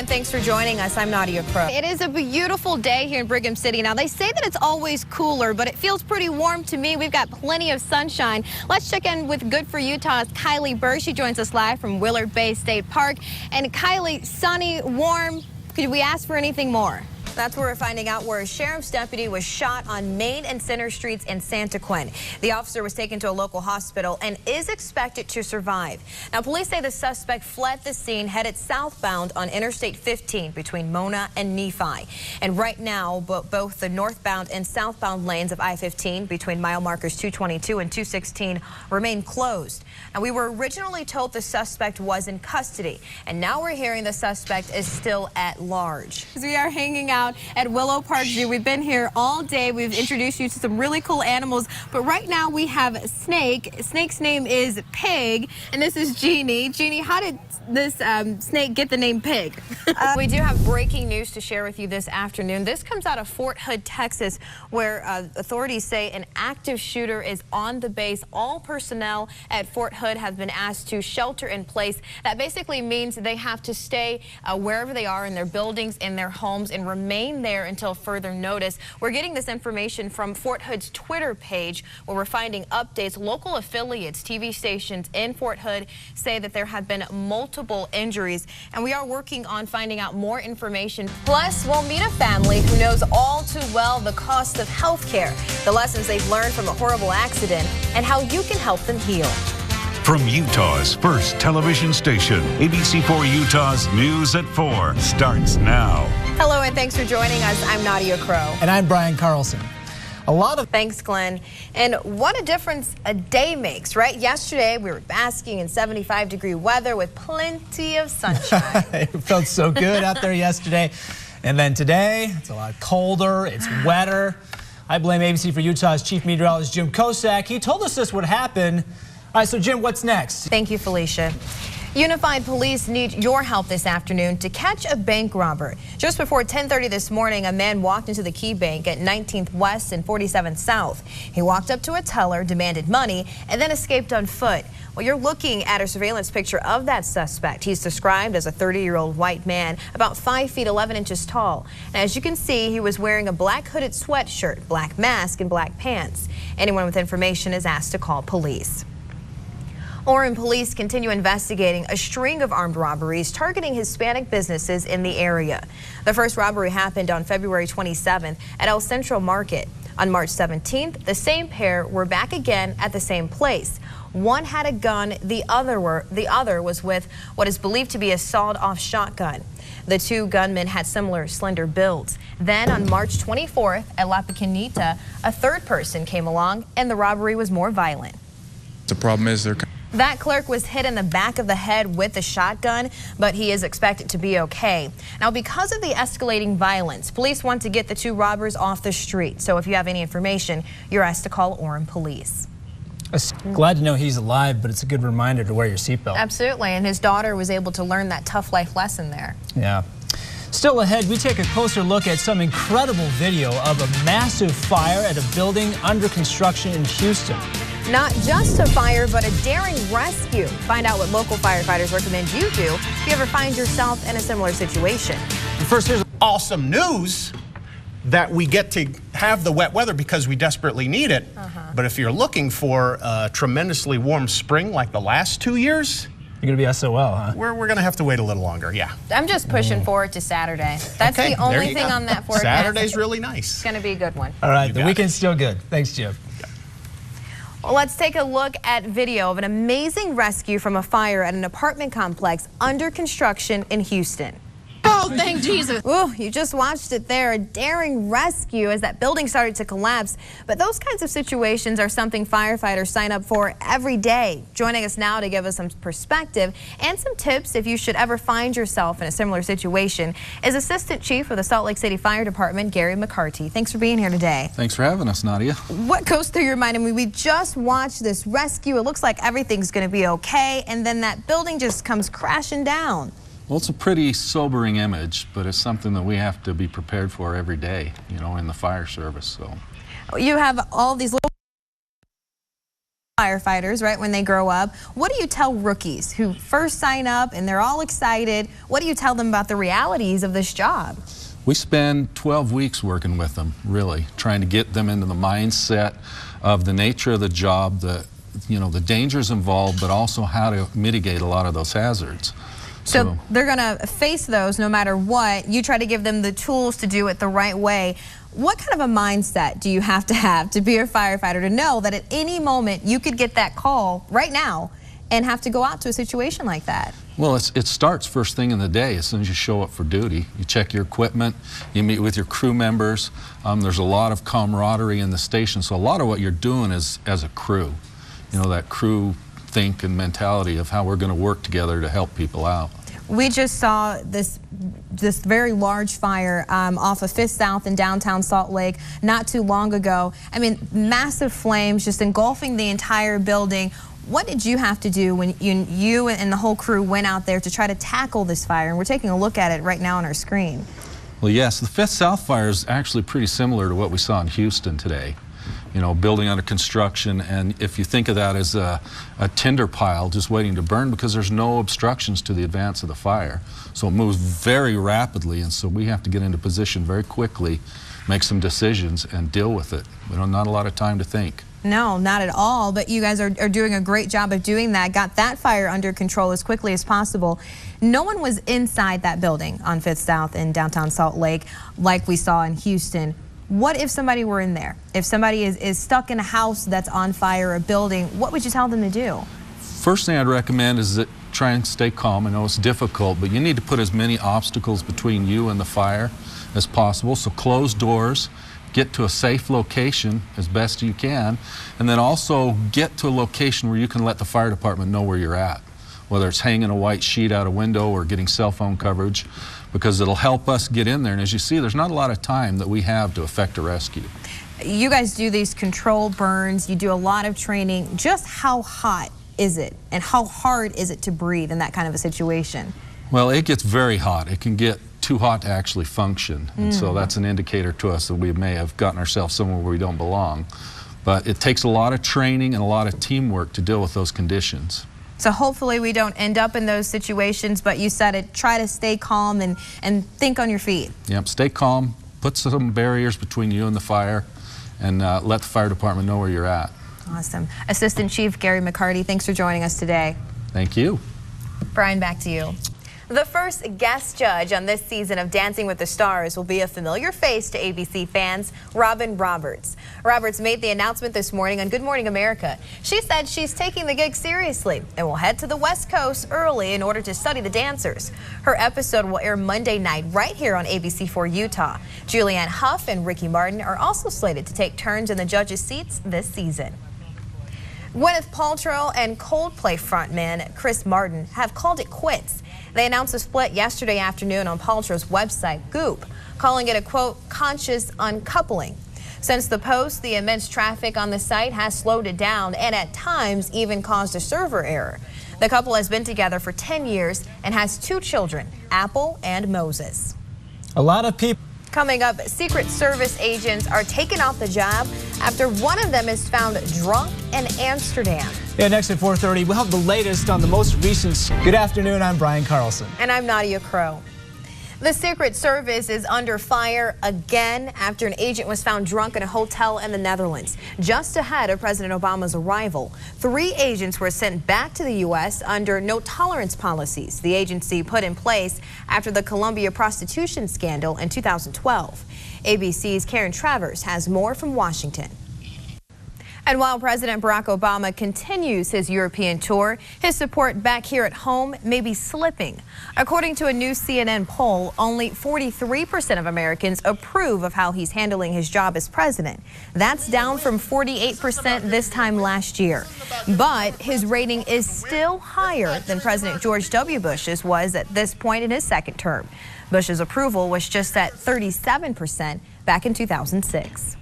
and thanks for joining us. I'm Nadia. It is a beautiful day here in Brigham City. Now, they say that it's always cooler, but it feels pretty warm to me. We've got plenty of sunshine. Let's check in with Good for Utah's Kylie Burr. She joins us live from Willard Bay State Park. And Kylie, sunny, warm. Could we ask for anything more? That's where we're finding out where a sheriff's deputy was shot on Main and Center Streets in Santa Quin. The officer was taken to a local hospital and is expected to survive. Now, police say the suspect fled the scene headed southbound on Interstate 15 between Mona and Nephi. And right now, both the northbound and southbound lanes of I-15 between mile markers 222 and 216 remain closed. Now, we were originally told the suspect was in custody, and now we're hearing the suspect is still at large. We are hanging out at Willow Park Zoo. We've been here all day. We've introduced you to some really cool animals, but right now we have Snake. Snake's name is Pig, and this is Jeannie. Jeannie, how did this snake get the name Pig? We do have breaking news to share with you this afternoon. This comes out of Fort Hood, Texas, where authorities say an active shooter is on the base. All personnel at Fort Hood have been asked to shelter in place. That basically means they have to stay wherever they are in their buildings, in their homes, and remain there until further notice. We're getting this information from Fort Hood's Twitter page, where we're finding updates. Local affiliates, TV stations in Fort Hood say that there have been multiple injuries, and we are working on finding out more information. Plus, we'll meet a family who knows all too well the cost of health care, the lessons they've learned from a horrible accident, and how you can help them heal. From Utah's first television station, ABC4 Utah's News at 4 starts now. Hello, and thanks for joining us. I'm Nadia Crow. And I'm Brian Carlson. Thanks, Glenn. And what a difference a day makes, right? Yesterday, we were basking in 75-degree weather with plenty of sunshine. It felt so good out there yesterday. And then today, it's a lot colder, it's wetter. I blame ABC for Utah's chief meteorologist, Jim Kosak. He told us this would happen. All right, so Jim, what's next? Thank you, Felicia. Unified Police need your help this afternoon to catch a bank robber. Just before 10:30 this morning, a man walked into the Key Bank at 19th West and 47th South. He walked up to a teller, demanded money, and then escaped on foot. Well, you're looking at a surveillance picture of that suspect. He's described as a 30-year-old white man, about 5 feet 11 inches tall. And as you can see, he was wearing a black hooded sweatshirt, black mask, and black pants. Anyone with information is asked to call police. Orem police continue investigating a string of armed robberies targeting Hispanic businesses in the area. The first robbery happened on February 27th at El Centro Market. On March 17th, the same pair were back again at the same place. One had a gun, the other was with what is believed to be a sawed-off shotgun. The two gunmen had similar slender builds. Then on March 24th at La Pequeñita, a third person came along and the robbery was more violent. The problem is that clerk was hit in the back of the head with a shotgun, but he is expected to be okay. Now, because of the escalating violence, police want to get the two robbers off the street. So if you have any information, you're asked to call Orem Police. Glad to know he's alive, but it's a good reminder to wear your seatbelt. Absolutely, and his daughter was able to learn that tough life lesson there. Yeah. Still ahead, we take a closer look at some incredible video of a massive fire at a building under construction in Houston. Not just a fire, but a daring rescue. Find out what local firefighters recommend you do if you ever find yourself in a similar situation. First, here's awesome news that we get to have the wet weather because we desperately need it. But if you're looking for a tremendously warm spring like the last 2 years, you're going to be SOL, huh? We're going to have to wait a little longer, yeah. I'm just pushing forward to Saturday. That's okay, the only thing on that forecast. Saturday's really nice. It's going to be a good one. All right, the weekend's still good. Thanks, Jim. Well, let's take a look at video of an amazing rescue from a fire at an apartment complex under construction in Houston. Oh, thank Jesus. Ooh, you just watched it there, a daring rescue as that building started to collapse. But those kinds of situations are something firefighters sign up for every day. Joining us now to give us some perspective and some tips if you should ever find yourself in a similar situation is Assistant Chief of the Salt Lake City Fire Department, Gary McCarty. Thanks for being here today. Thanks for having us, Nadia. What goes through your mind? I mean, we just watched this rescue. It looks like everything's going to be okay, and then that building just comes crashing down. Well, it's a pretty sobering image, but it's something that we have to be prepared for every day, in the fire service. So you have all these little firefighters, right, when they grow up. What do you tell rookies who first sign up and they're all excited? What do you tell them about the realities of this job? We spend 12 weeks working with them, really, trying to get them into the mindset of the nature of the job, the dangers involved, but also how to mitigate a lot of those hazards. So they're going to face those no matter what. You try to give them the tools to do it the right way. What kind of a mindset do you have to be a firefighter to know that at any moment you could get that call right now and have to go out to a situation like that? Well, it starts first thing in the day as soon as you show up for duty. You check your equipment, you meet with your crew members. There's a lot of camaraderie in the station, so a lot of what you're doing is as a crew. That crew think and mentality of how we're going to work together to help people out. We just saw this very large fire off of 5th South in downtown Salt Lake not too long ago. I mean, massive flames just engulfing the entire building. What did you have to do when you and the whole crew went out there to try to tackle this fire? And we're taking a look at it right now on our screen. Well, yes, the 5th South fire is actually pretty similar to what we saw in Houston today. Building under construction, and if you think of that as a tinder pile just waiting to burn, because there's no obstructions to the advance of the fire. So it moves very rapidly, and so we have to get into position very quickly, make some decisions, and deal with it. Not a lot of time to think. No, not at all, but you guys are doing a great job of doing that. Got that fire under control as quickly as possible. No one was inside that building on 5th South in downtown Salt Lake like we saw in Houston. What if somebody were in there? If somebody is stuck in a house that's on fire, a building, what would you tell them to do? First thing I'd recommend is that try and stay calm. I know it's difficult, but you need to put as many obstacles between you and the fire as possible. So close doors, get to a safe location as best you can, and then also get to a location where you can let the fire department know where you're at, whether it's hanging a white sheet out a window or getting cell phone coverage, because it'll help us get in there. And as you see, there's not a lot of time that we have to effect a rescue. You guys do these controlled burns, you do a lot of training. Just how hot is it and how hard is it to breathe in that kind of a situation? Well, it gets very hot. It can get too hot to actually function. And so that's an indicator to us that we may have gotten ourselves somewhere where we don't belong. But it takes a lot of training and a lot of teamwork to deal with those conditions. So hopefully we don't end up in those situations, but you said it, try to stay calm and think on your feet. Yep, stay calm, put some barriers between you and the fire, and let the fire department know where you're at. Awesome. Assistant Chief Gary McCarty, thanks for joining us today. Thank you. Brian, back to you. The first guest judge on this season of Dancing with the Stars will be a familiar face to ABC fans, Robin Roberts. Roberts made the announcement this morning on Good Morning America. She said she's taking the gig seriously and will head to the West Coast early in order to study the dancers. Her episode will air Monday night right here on ABC4 Utah. Julianne Hough and Ricky Martin are also slated to take turns in the judges' seats this season. Gwyneth Paltrow and Coldplay frontman Chris Martin have called it quits. They announced a split yesterday afternoon on Paltrow's website, Goop, calling it a, quote, conscious uncoupling. Since the post, the immense traffic on the site has slowed it down and at times even caused a server error. The couple has been together for 10 years and has 2 children, Apple and Moses. A lot of people. Coming up, Secret Service agents are taken off the job after one of them is found drunk in Amsterdam. Yeah, next at 4:30, we'll have the latest on the most recent. Good afternoon, I'm Brian Carlson. And I'm Nadia Crow. The Secret Service is under fire again after an agent was found drunk in a hotel in the Netherlands, just ahead of President Obama's arrival. 3 agents were sent back to the U.S. under no-tolerance policies the agency put in place after the Columbia prostitution scandal in 2012. ABC's Karen Travers has more from Washington. And while President Barack Obama continues his European tour, his support back here at home may be slipping. According to a new CNN poll, only 43% of Americans approve of how he's handling his job as president. That's down from 48% this time last year. But his rating is still higher than President George W. Bush's was at this point in his second term. Bush's approval was just at 37% back in 2006.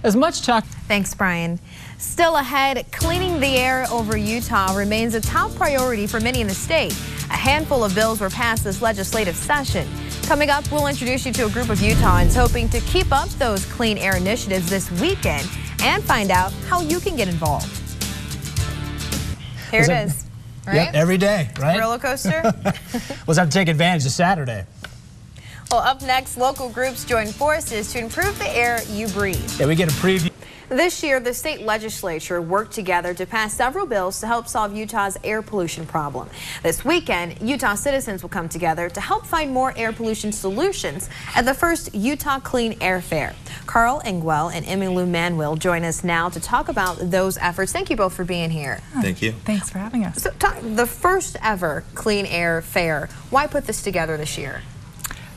As much talk. Thanks, Brian. Still ahead, cleaning the air over Utah remains a top priority for many in the state. A handful of bills were passed this legislative session. Coming up, we'll introduce you to a group of Utahns hoping to keep up those clean air initiatives this weekend and find out how you can get involved. Here it is. Right? Yep, every day, right? Roller coaster. We'll have to take advantage of Saturday. Well, up next, local groups join forces to improve the air you breathe. Yeah, we get a preview. This year, the state legislature worked together to pass several bills to help solve Utah's air pollution problem. This weekend, Utah citizens will come together to help find more air pollution solutions at the first Utah Clean Air Fair. Carl Engwell and Emmylou Manuel join us now to talk about those efforts. Thank you both for being here. Thank you. Thanks for having us. So, the first ever Clean Air Fair. Why put this together this year?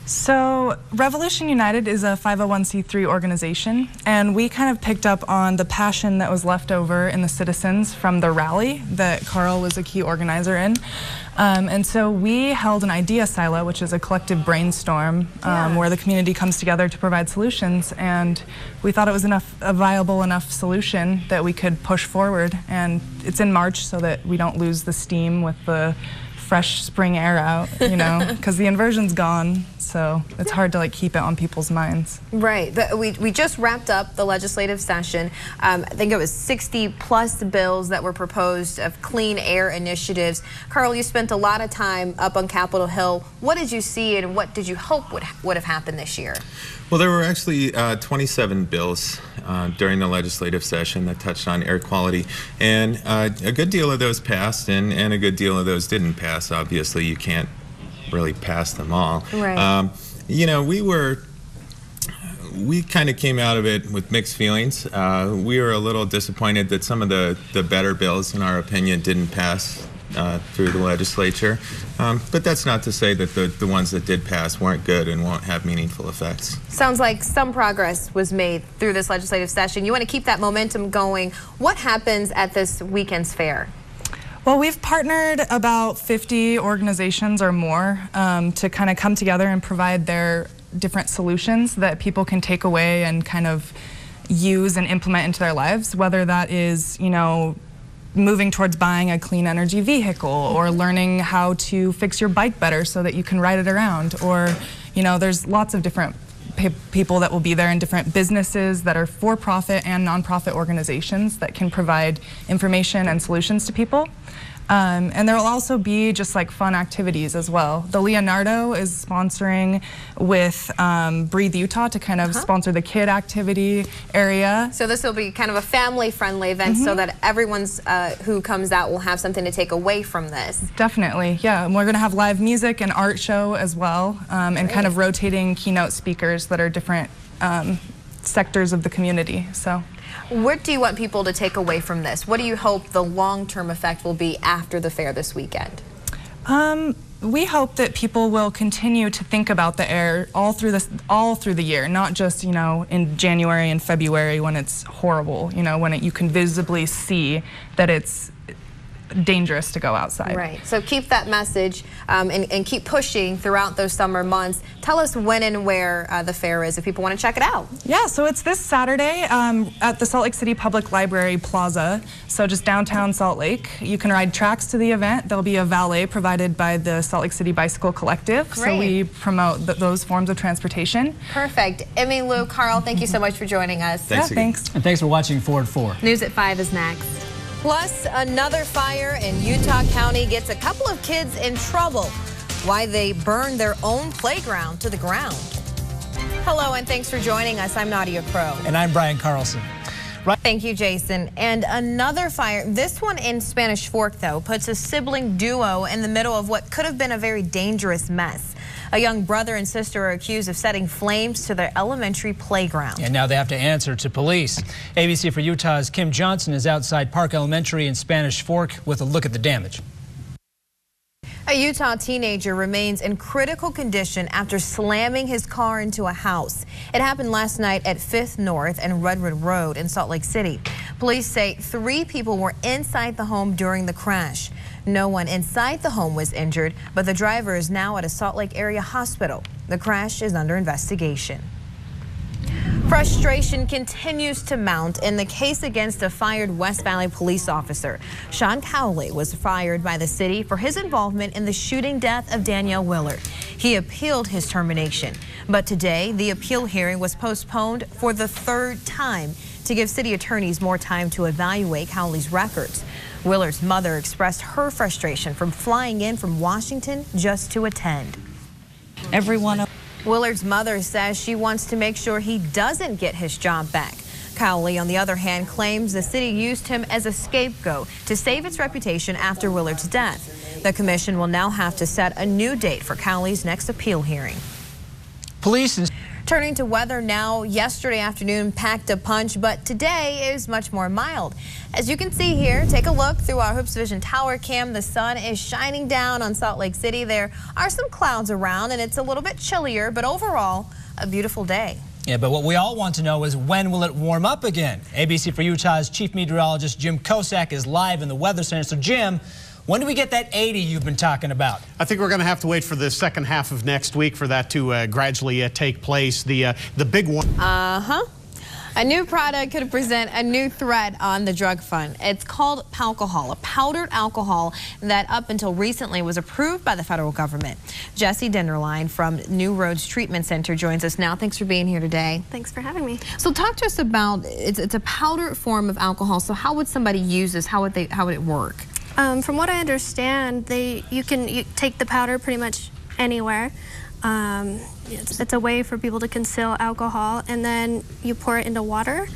So Revolution United is a 501c3 organization, and we kind of picked up on the passion that was left over in the citizens from the rally that Carl was a key organizer in. And so we held an idea silo, which is a collective brainstorm where the community comes together to provide solutions, and we thought it was a viable enough solution that we could push forward. And it's in March so that we don't lose the steam with the fresh spring air out, you know, because the inversion's gone, so it's hard to like keep it on people's minds. Right. We just wrapped up the legislative session. I think it was 60 plus bills that were proposed of clean air initiatives. Carl, you spent a lot of time up on Capitol Hill. What did you see and what did you hope would have happened this year? Well, there were actually 27 bills during the legislative session that touched on air quality, and a good deal of those passed, and a good deal of those didn't pass. Obviously, you can't really pass them all. Right. You know, we kind of came out of it with mixed feelings. We were a little disappointed that some of the better bills, in our opinion, didn't pass through the legislature. But that's not to say that the ones that did pass weren't good and won't have meaningful effects. Sounds like some progress was made through this legislative session. You want to keep that momentum going. What happens at this weekend's fair? Well, we've partnered about 50 organizations or more to kind of come together and provide their different solutions that people can take away and kind of use and implement into their lives, whether that is, you know, moving towards buying a clean energy vehicle, or learning how to fix your bike better so that you can ride it around, or, you know, there's lots of different people that will be there in different businesses that are for-profit and non-profit organizations that can provide information and solutions to people. And there will also be just like fun activities as well. The Leonardo is sponsoring with Breathe Utah to kind of sponsor the kid activity area. So this will be kind of a family-friendly event so that everyone's who comes out will have something to take away from this. Definitely, yeah. And we're going to have live music and art show as well, and kind of rotating keynote speakers that are different sectors of the community. So. What do you want people to take away from this? What do you hope the long-term effect will be after the fair this weekend? We hope that people will continue to think about the air all through the year, not just, you know, in January and February when it's horrible, you know, when you can visibly see that it's dangerous to go outside. Right. So keep that message and keep pushing throughout those summer months. Tell us when and where the fair is if people want to check it out. Yeah, so it's this Saturday at the Salt Lake City Public Library Plaza, so just downtown Salt Lake. You can ride tracks to the event. There'll be a valet provided by the Salt Lake City Bicycle Collective. Great. So we promote those forms of transportation. Perfect. Emmylou, Carl, thank you so much for joining us. Thanks again. Thanks. And thanks for watching Forward 4. News at 5 is next. Plus, another fire in Utah County gets a couple of kids in trouble. Why they burned their own playground to the ground. Hello, and thanks for joining us. I'm Nadia Crow. And I'm Brian Carlson. Thank you, Jason. And another fire, this one in Spanish Fork, though, puts a sibling duo in the middle of what could have been a very dangerous mess. A young brother and sister are accused of setting flames to their elementary playground. And now they have to answer to police. ABC for Utah's Kim Johnson is outside Park Elementary in Spanish Fork with a look at the damage. A Utah teenager remains in critical condition after slamming his car into a house. It happened last night at 5th North and Redwood Road in Salt Lake City. Police say 3 people were inside the home during the crash. No one inside the home was injured, but the driver is now at a Salt Lake area hospital. The crash is under investigation. Frustration continues to mount in the case against a fired West Valley police officer. Sean Cowley was fired by the city for his involvement in the shooting death of Danielle Willard. He appealed his termination, but today the appeal hearing was postponed for the 3rd time to give city attorneys more time to evaluate Cowley's records. Willard's mother expressed her frustration from flying in from Washington just to attend. Willard's mother says she wants to make sure he doesn't get his job back. Cowley, on the other hand, claims the city used him as a scapegoat to save its reputation after Willard's death. The commission will now have to set a new date for Cowley's next appeal hearing. Police. Turning to weather now, yesterday afternoon packed a punch, but today is much more mild. As you can see here, take a look through our Hoops Vision Tower cam. The sun is shining down on Salt Lake City. There are some clouds around and it's a little bit chillier, but overall, a beautiful day. Yeah, but what we all want to know is when will it warm up again? ABC for Utah's chief meteorologist Jim Kosak is live in the Weather Center. So Jim, when do we get that 80 you've been talking about? I think we're going to have to wait for the second half of next week for that to gradually take place. The big one. A new product could present a new threat on the drug front. It's called alcohol, a powdered alcohol that up until recently was approved by the federal government. Jesse Denderline from New Roads Treatment Center joins us now. Thanks for being here today. Thanks for having me. So talk to us about, it's a powdered form of alcohol. So how would somebody use this? How would it work? From what I understand, you take the powder pretty much anywhere. It's a way for people to conceal alcohol, and then you pour it into water.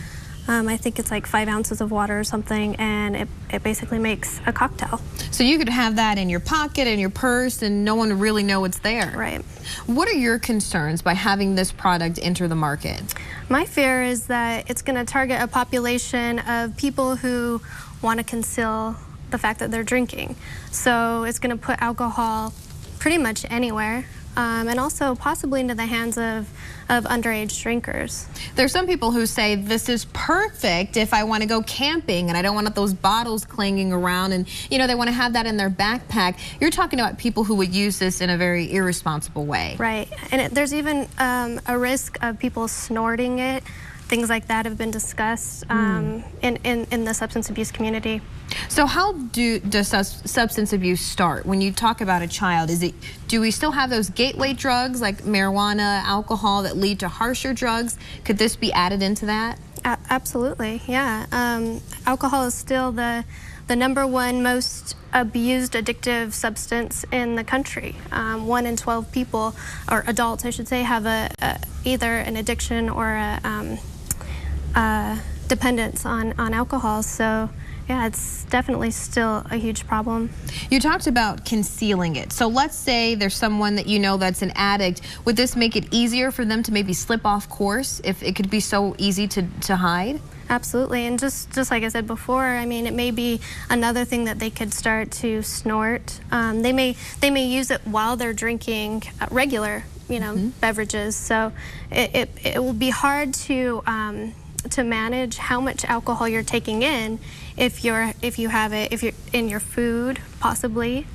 I think it's like 5 ounces of water or something, and it basically makes a cocktail. So you could have that in your pocket, in your purse, and no one would really know it's there. Right. What are your concerns by having this product enter the market? My fear is that it's going to target a population of people who want to conceal the fact that they're drinking. So it's going to put alcohol pretty much anywhere. And also possibly into the hands of underage drinkers. There's some people who say this is perfect if I want to go camping and I don't want those bottles clanging around, and you know, they want to have that in their backpack. You're talking about people who would use this in a very irresponsible way. Right, and there's even a risk of people snorting it. Things like that have been discussed in the substance abuse community. So how does substance abuse start? When you talk about a child, do we still have those gateway drugs like marijuana, alcohol that lead to harsher drugs? Could this be added into that? Absolutely, yeah. Alcohol is still the #1 most abused addictive substance in the country. 1 in 12 people, or adults I should say, have either an addiction or a dependence on alcohol. So yeah, it's definitely still a huge problem. You talked about concealing it. So let's say there's someone that you know that's an addict. Would this make it easier for them to maybe slip off course if it could be so easy to hide? Absolutely, and just like I said before, I mean, it may be another thing that they could start to snort. They may use it while they're drinking regular, beverages. So it will be hard to manage how much alcohol you're taking in if you're in your food, possibly.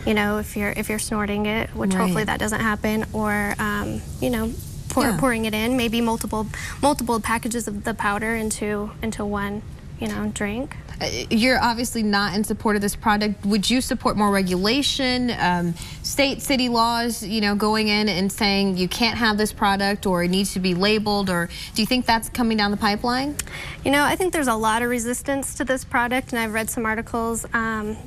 If you're snorting it, which hopefully that doesn't happen, or pouring it in, maybe multiple packages of the powder into one, drink. You're obviously not in support of this product. Would you support more regulation, state, city laws, going in and saying you can't have this product or it needs to be labeled, or do you think that's coming down the pipeline? I think there's a lot of resistance to this product, and I've read some articles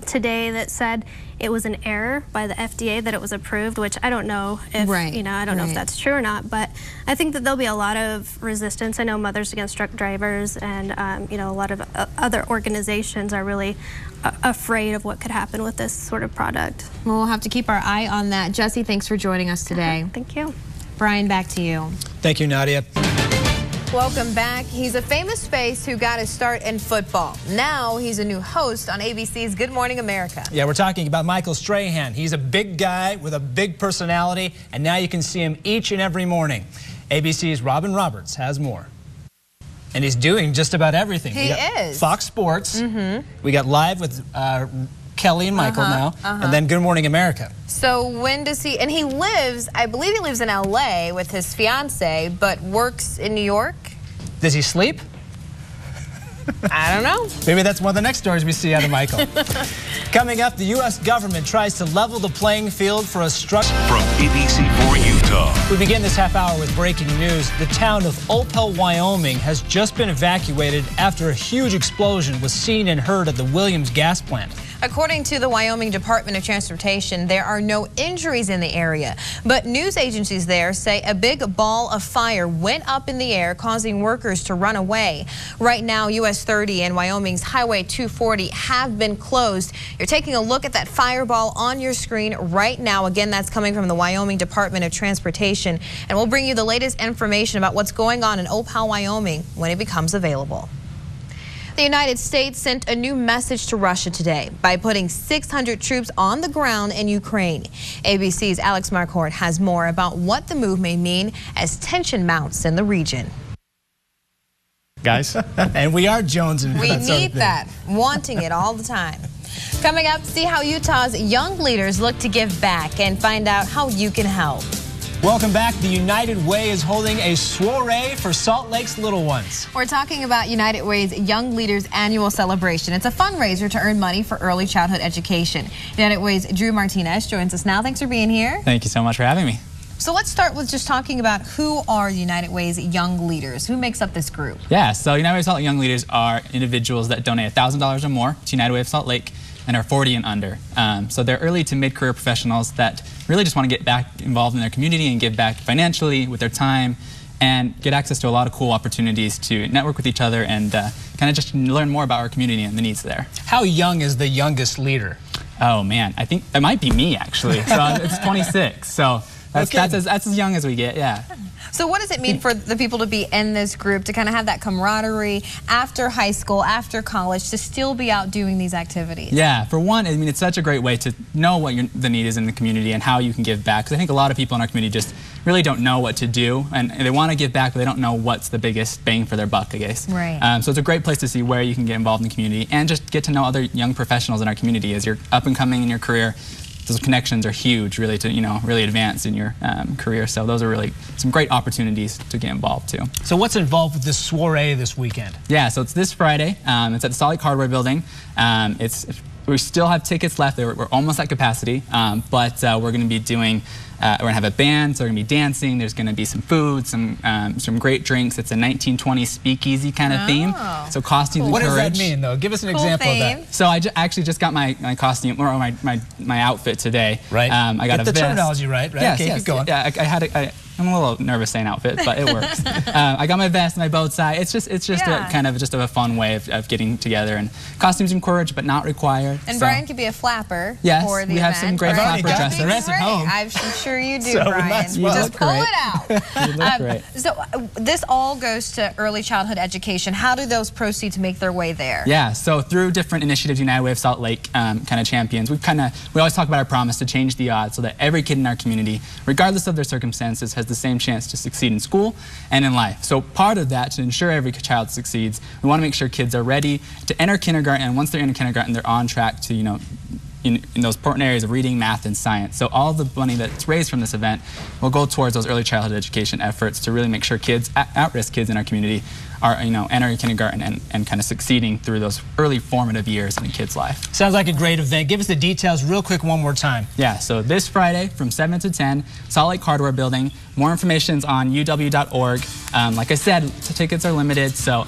today that said it was an error by the FDA that it was approved, which I don't know if, I don't know if that's true or not, but I think that there'll be a lot of resistance. I know Mothers Against Drunk Drivers and, a lot of other organizations are really afraid of what could happen with this sort of product. Well, we'll have to keep our eye on that. Jesse, thanks for joining us today. Thank you. Brian, back to you. Thank you, Nadia. Welcome back. He's a famous face who got his start in football. Now he's a new host on ABC's Good Morning America. Yeah, we're talking about Michael Strahan. He's a big guy with a big personality, and now you can see him each and every morning. ABC's Robin Roberts has more. And he's doing just about everything. He is. Fox Sports. We got Live with Kelly and Michael now, and then Good Morning America. So when does he, and I believe he lives in LA with his fiance, but works in New York? Does he sleep? I don't know. Maybe that's one of the next stories we see out of Michael. Coming up, the U.S. government tries to level the playing field for a structure. From ABC4 Utah. We begin this half hour with breaking news. The town of Opel, Wyoming has just been evacuated after a huge explosion was seen and heard at the Williams gas plant. According to the Wyoming Department of Transportation, there are no injuries in the area, but news agencies there say a big ball of fire went up in the air, causing workers to run away. Right now, US 30 and Wyoming's Highway 240 have been closed. You're taking a look at that fireball on your screen right now. Again, that's coming from the Wyoming Department of Transportation, and we'll bring you the latest information about what's going on in Opel, Wyoming when it becomes available. The United States sent a new message to Russia today by putting 600 troops on the ground in Ukraine. ABC's Alex Marquardt has more about what the move may mean as tension mounts in the region. Guys. And we are jonesing. We need that, wanting it all the time. Coming up, see how Utah's young leaders look to give back and find out how you can help. Welcome back. The United Way is holding a soiree for Salt Lake's little ones. We're talking about United Way's Young Leaders Annual Celebration. It's a fundraiser to earn money for early childhood education. United Way's Drew Martinez joins us now. Thanks for being here. Thank you so much for having me. So let's start with just talking about who are United Way's Young Leaders. Who makes up this group? Yeah, so United Way of Salt Lake Young Leaders are individuals that donate $1,000 or more to United Way of Salt Lake and are 40 and under. So they're early to mid-career professionals that really just want to get back involved in their community and give back financially with their time and get access to a lot of cool opportunities to network with each other and kind of just learn more about our community and the needs there. How young is the youngest leader? Oh man, I think it might be me actually. So it's 26. So that's as young as we get, yeah. So what does it mean for the people to be in this group, to kind of have that camaraderie after high school, after college, to still be out doing these activities? Yeah, for one, I mean, it's such a great way to know what the need is in the community and how you can give back. Because I think a lot of people in our community just really don't know what to do, and they want to give back, but they don't know what's the biggest bang for their buck, I guess. Right. So it's a great place to see where you can get involved in the community and just get to know other young professionals in our community as you're up and coming in your career. Those connections are huge, really, to really advance in your career. So those are really some great opportunities to get involved too. So what's involved with this soiree this weekend? Yeah, so it's this Friday. It's at the Salt Lake Hardware Building. We still have tickets left. We're almost at capacity, but we're going to be doing. We're going to have a band, so we're going to be dancing. There's going to be some food, some great drinks. It's a 1920s speakeasy kind of theme. So costumes and What courage. does that mean, though? Give us an example of that. So I actually just got my costume, or my outfit today. Right. I got Get a the vest. terminology right? Yes, okay, yes. keep going. Yeah, I'm a little nervous saying outfit, but it works. I got my vest and my bow tie. It's just a kind of a fun way of getting together, and costumes and courage, but not required. And Brian could be a flapper. Yes, for the we have event. some great flapper dresses. Dress at home. I'm sure you do, So Brian. you Just pull great. it out. You look great. So this all goes to early childhood education. How do those proceeds make their way there? Yeah, so through different initiatives, United Way of Salt Lake kind of champions, we always talk about our promise to change the odds so that every kid in our community, regardless of their circumstances, has the same chance to succeed in school and in life. So part of that, to ensure every child succeeds, we want to make sure kids are ready to enter kindergarten, and once they're in kindergarten, they're on track to, in those important areas of reading, math, and science. So all the money that's raised from this event will go towards those early childhood education efforts to really make sure kids, at-risk kids in our community, are entering kindergarten and kind of succeeding through those early formative years in a kid's life. Sounds like a great event. Give us the details real quick one more time. Yeah, so this Friday from 7 to 10, Salt Lake Hardware Building. More information is on uw.org. Like I said, tickets are limited, so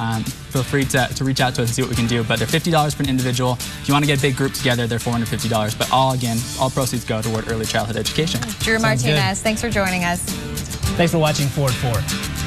feel free to reach out to us and see what we can do. But they're $50 for an individual. If you want to get a big group together, they're $450. But all proceeds go toward early childhood education. Drew Martinez, thanks for joining us. Thanks for watching Forward 4.